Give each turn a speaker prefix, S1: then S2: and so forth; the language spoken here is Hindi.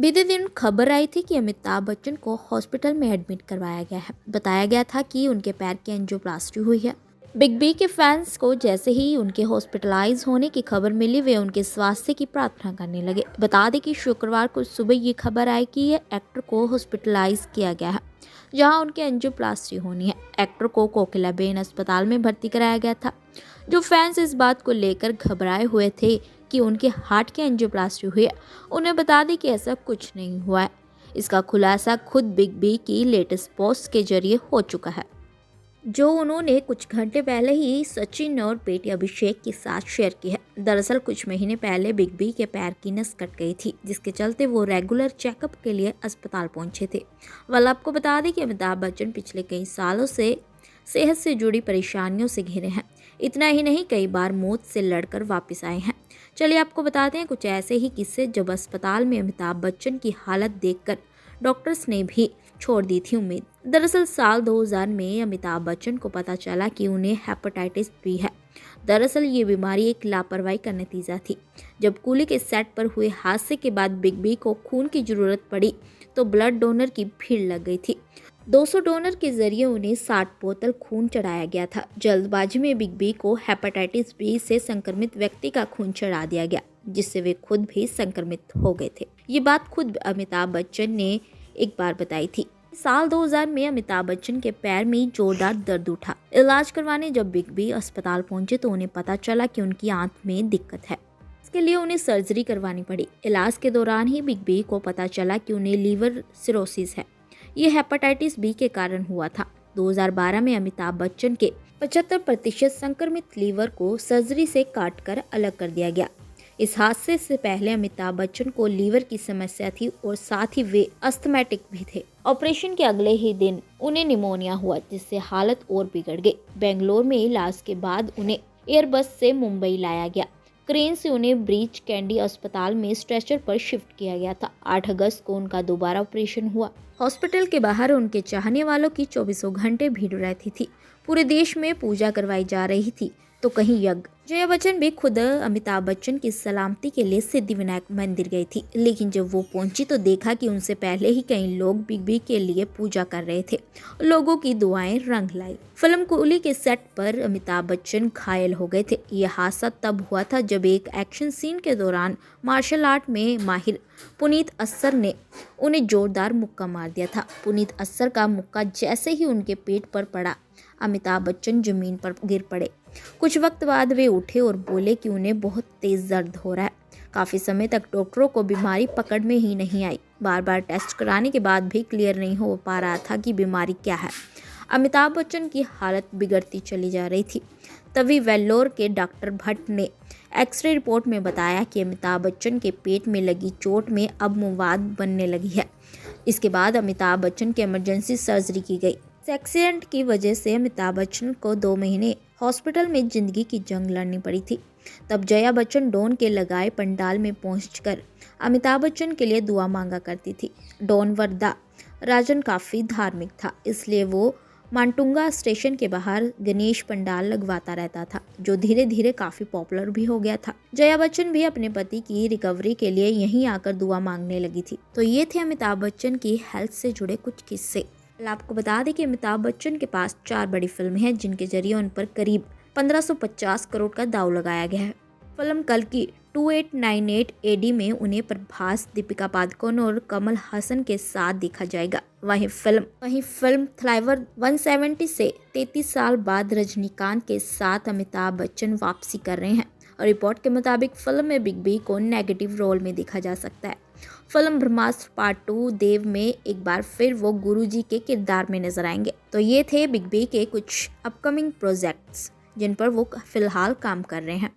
S1: बीते दिन खबर आई थी कि अमिताभ बच्चन को हॉस्पिटल में एडमिट करवाया गया है। बताया गया था कि उनके पैर की एंजियोप्लास्टी हुई है। बिग बी के फैंस को जैसे ही उनके हॉस्पिटलाइज होने की खबर मिली, वे उनके स्वास्थ्य की प्रार्थना करने लगे। बता दें कि शुक्रवार को सुबह ये खबर आई कि ये एक्टर को हॉस्पिटलाइज किया गया है, जहां उनकी एंजियोप्लास्टी होनी है। एक्टर को कोकिलाबेन अस्पताल में भर्ती कराया गया था। जो फैंस इस बात को लेकर घबराए हुए थे कि उनके हार्ट की एंजियोप्लास्टी हुई है, उन्हें बता दें कि ऐसा कुछ नहीं हुआ है। इसका खुलासा खुद बिग बी की लेटेस्ट पोस्ट के जरिए हो चुका है, जो उन्होंने कुछ घंटे पहले ही सचिन और बेटी अभिषेक के साथ शेयर की है। दरअसल कुछ महीने पहले बिग बी के पैर की नस कट गई थी, जिसके चलते वो रेगुलर चेकअप के लिए अस्पताल पहुंचे थे। वाल आपको बता दें कि अमिताभ बच्चन पिछले कई सालों से सेहत से जुड़ी परेशानियों से घिरे हैं। इतना ही नहीं, कई बार मौत से लड़कर वापस आए हैं। चलिए आपको बताते हैं कुछ ऐसे ही किस्से जब अस्पताल में अमिताभ बच्चन की हालत देखकर डॉक्टर्स ने भी छोड़ दी थी उम्मीद। दरअसल साल 2000 में अमिताभ बच्चन को पता चला कि उन्हें हेपेटाइटिस बी है। दरअसल ये बीमारी एक लापरवाही का नतीजा थी। जब कूली के सेट पर हुए हादसे के बाद बिग बी को खून की जरूरत पड़ी तो ब्लड डोनर की भीड़ लग गई थी। 200 डोनर के जरिए उन्हें 60 बोतल खून चढ़ाया गया था। जल्दबाजी में बिग बी को हेपेटाइटिस बी से संक्रमित व्यक्ति का खून चढ़ा दिया गया, जिससे वे खुद भी संक्रमित हो गए थे। ये बात खुद अमिताभ बच्चन ने एक बार बताई थी। साल 2000 में अमिताभ बच्चन के पैर में जोरदार दर्द उठा। इलाज करवाने जब बिग बी अस्पताल पहुंचे तो उन्हें पता चला कि उनकी आंत में दिक्कत है। इसके लिए उन्हें सर्जरी करवानी पड़ी। इलाज के दौरान ही बिग बी को पता चला कि उन्हें लीवर सिरोसिस है। ये हेपेटाइटिस बी के कारण हुआ था। 2012 में अमिताभ बच्चन के 75% संक्रमित लीवर को सर्जरी से काटकर अलग कर दिया गया। इस हादसे से पहले अमिताभ बच्चन को लीवर की समस्या थी और साथ ही वे अस्थमैटिक भी थे। ऑपरेशन के अगले ही दिन उन्हें निमोनिया हुआ, जिससे हालत और बिगड़ गई। बेंगलोर में इलाज के बाद उन्हें एयरबस से मुंबई लाया गया। क्रेन से उन्हें ब्रीच कैंडी अस्पताल में स्ट्रेचर पर शिफ्ट किया गया था। 8 अगस्त को उनका दोबारा ऑपरेशन हुआ। हॉस्पिटल के बाहर उनके चाहने वालों की 24 घंटे भीड़ रहती थी। पूरे देश में पूजा करवाई जा रही थी तो कहीं यज्ञ। जया बच्चन भी खुद अमिताभ बच्चन की सलामती के लिए सिद्धिविनायक मंदिर गई थी, लेकिन जब वो पहुंची तो देखा कि उनसे पहले ही कई लोग बिग बी के लिए पूजा कर रहे थे। लोगों की दुआएं रंग लाई। फिल्म कूली के सेट पर अमिताभ बच्चन घायल हो गए थे। यह हादसा तब हुआ था जब एक एक्शन सीन के दौरान मार्शल आर्ट में माहिर पुनीत अस्सर ने उन्हें जोरदार मुक्का मार दिया था। पुनीत अस्सर का मुक्का जैसे ही उनके पेट पर पड़ा, अमिताभ बच्चन जमीन पर गिर पड़े। कुछ वक्त बाद वे उठे और बोले कि उन्हें बहुत तेज दर्द हो रहा है। काफी समय तक डॉक्टरों को बीमारी पकड़ में ही नहीं आई। बार बार टेस्ट कराने के बाद भी क्लियर नहीं हो पा रहा था कि बीमारी क्या है। अमिताभ बच्चन की हालत बिगड़ती चली जा रही थी। तभी वेल्लोर के डॉक्टर भट्ट ने एक्सरे रिपोर्ट में बताया कि अमिताभ बच्चन के पेट में लगी चोट में अब मवाद बनने लगी है। इसके बाद अमिताभ बच्चन की इमरजेंसी सर्जरी की गई। इस एक्सीडेंट की वजह से अमिताभ बच्चन को 2 महीने हॉस्पिटल में जिंदगी की जंग लड़नी पड़ी थी। तब जया बच्चन डॉन के लगाए पंडाल में पहुंचकर अमिताभ बच्चन के लिए दुआ मांगा करती थी। डॉन वरदा राजन काफ़ी धार्मिक था, इसलिए वो मांटुंगा स्टेशन के बाहर गणेश पंडाल लगवाता रहता था, जो धीरे धीरे काफ़ी पॉपुलर भी हो गया था। जया बच्चन भी अपने पति की रिकवरी के लिए यहीं आकर दुआ मांगने लगी थी। तो ये थे अमिताभ बच्चन की हेल्थ से जुड़े कुछ किस्से। आपको बता दें कि अमिताभ बच्चन के पास 4 बड़ी फिल्में हैं, जिनके जरिए उन पर करीब 1550 करोड़ का दाव लगाया गया है। फिल्म कल्कि 2898 एडी में उन्हें प्रभास, दीपिका पादुकोण और कमल हसन के साथ देखा जाएगा। वहीं फिल्म थ्राइवर 170 से 33 साल बाद रजनीकांत के साथ अमिताभ बच्चन वापसी कर रहे हैं और रिपोर्ट के मुताबिक फिल्म में बिग बी को नेगेटिव रोल में देखा जा सकता है। फिल्म ब्रह्मास्त्र पार्ट 2 देव में एक बार फिर वो गुरुजी के किरदार में नजर आएंगे। तो ये थे बिग बी के कुछ अपकमिंग प्रोजेक्ट्स जिन पर वो फिलहाल काम कर रहे हैं।